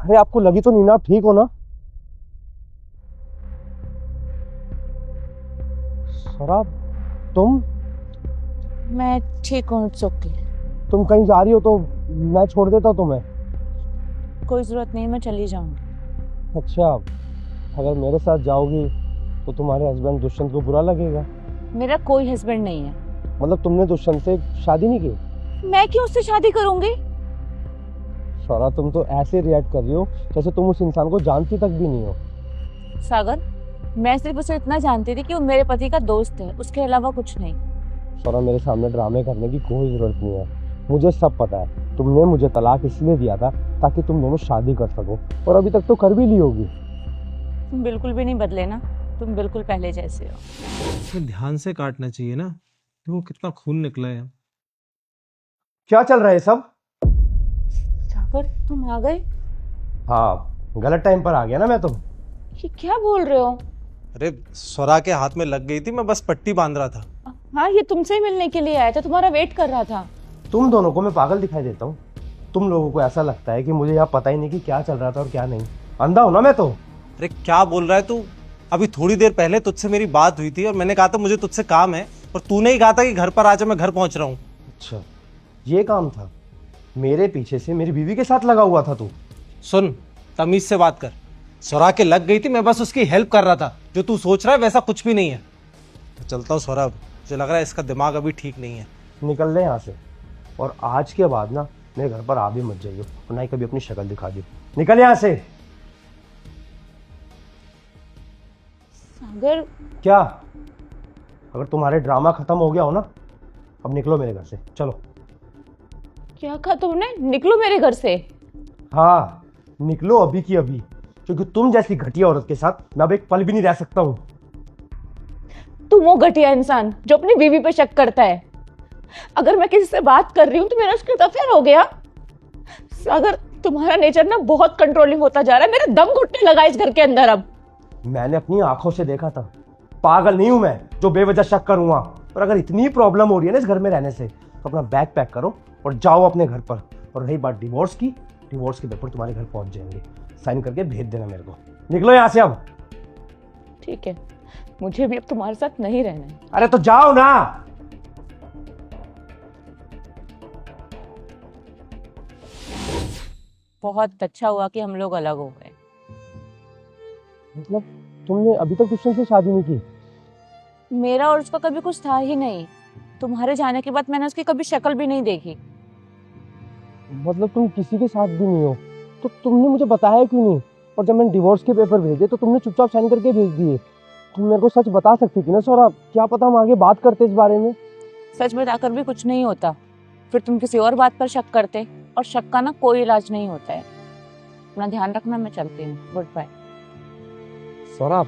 अरे आपको लगी तो नहीं ना, आप ठीक हो ना? शराब? तुम मैं ठीक हूँ, इट्स ओके। तुम कहीं जा रही हो तो मैं छोड़ देता तुम्हें। कोई जरूरत नहीं, मैं चली जाऊंगी। अच्छा, अगर मेरे साथ जाओगी तो तुम्हारे हस्बैंड दुष्यंत को बुरा लगेगा। मेरा कोई हस्बैंड नहीं है। मतलब तुमने दुष्यंत से शादी नहीं की? मैं क्यों उससे शादी करूंगी? शौरा, तुम तो ऐसे रिएक्ट कर रही हो जैसे तुम उस इंसान को जानती तक भी नहीं हो। सागर, मैं सिर्फ उसे इतना जानती थी कि वो मेरे पति का दोस्त है, उसके अलावा कुछ नहीं। शौरा, मेरे सामने ड्रामे करने की कोई जरूरत नहीं है, मुझे सब पता है। तुमने मुझे तलाक इसलिए दिया था ताकि तुम दोनों शादी कर सको, और अभी तक तो कर भी ली होगी। तुम बिल्कुल भी नहीं बदले ना, तुम बिल्कुल पहले जैसे हो। इसमें ध्यान से काटना चाहिए ना, देखो कितना खून निकला है। क्या चल रहा है सब? सागर, तुम आ गए? हाँ, गलत टाइम पर आ गया ना मैं तो। ये क्या बोल रहे हो? अरे स्वरा के हाथ में लग गई थी, मैं बस पट्टी बांध रहा था। हाँ, ये तुमसे ही मिलने के लिए आया था, तुम्हारा वेट कर रहा था। तुम दोनों को मैं पागल दिखाई देता हूँ? तुम लोगों को ऐसा लगता है कि मुझे यहाँ पता ही नहीं कि क्या चल रहा था और क्या नहीं। अंधा हूं ना मैं तो। अरे क्या बोल रहा है तू? अभी थोड़ी देर पहले तुझसे मेरी बात हुई थी और मैंने कहा था मुझे तुझसे काम है, और तूने ही कहा था कि घर पर आजा, मैं घर पहुंच रहा हूँ। अच्छा, ये काम था? मेरे पीछे से मेरी बीवी के साथ लगा हुआ था तू? सुन, तमीज से बात कर। स्वरा के लग गई थी, मैं बस उसकी हेल्प कर रहा था। जो तू सोच रहा है वैसा कुछ भी नहीं है। मैं चलता हूँ स्वरा, मुझे लग रहा है इसका दिमाग अभी ठीक नहीं है। निकल ले यहाँ से, और आज के बाद ना मेरे घर पर आ भी मत जाइयो, और ना ही कभी अपनी शक्ल दिखा दियो। निकल यहाँ से। सागर, क्या? अगर तुम्हारे ड्रामा खत्म हो गया हो ना, अब निकलो मेरे घर से, चलो। क्या कहा तुमने? निकलो मेरे घर से? हाँ, निकलो अभी की अभी, क्योंकि तुम जैसी घटिया औरत के साथ मैं अब एक पल भी नहीं रह सकता हूँ। तुम वो घटिया इंसान जो अपनी बीवी पे शक करता है। अगर मैं किसी से बात कर रही हूँ तो मेरा उसके साथ अफेयर हो गया। सागर, तुम्हारा नेचर ना बहुत कंट्रोलिंग होता जा रहा है, मेरा दम घुटने लगा इस घर के अंदर अब। मैंने अपनी आंखों से देखा था। पागल नहीं हूं मैं जो बेवजह शक करूंगा। और अगर इतनी प्रॉब्लम हो रही है ना इस घर में रहने से, तो अपना बैग पैक करो और जाओ अपने घर पर। और रही बात डिवोर्स की, डिवोर्स के पेपर तुम्हारे घर पहुंच जाएंगे, साइन करके भेज देना मेरे को। निकलो यहाँ से अब। ठीक है, मुझे भी अब तुम्हारे साथ नहीं रहना है। अरे तो जाओ ना। बहुत अच्छा हुआ कि हम लोग अलग हो गए। मतलब तुमने अभी तक दुष्यंत से शादी नहीं की? मेरा और उसका कभी कुछ था ही नहीं। तुम्हारे जाने के बाद मैंने उसकी कभी शक्ल भी नहीं देखी। मतलब तुम किसी के साथ भी नहीं हो? तो तुमने मुझे बताया क्यों नहीं? और जब मैंने डिवोर्स के पेपर भेजे तो तुमने चुपचाप साइन करके भेज दिए। तुम मेरे को सच बता सकती थी ना सौरभ, क्या पता हम आगे बात करते इस बारे में। सच बताकर भी कुछ नहीं होता, फिर तुम किसी और बात पर शक करते, और शक का ना कोई इलाज नहीं होता है। अपना ध्यान रखना, मैं चलती हूँ, गुड बाय। सौरभ,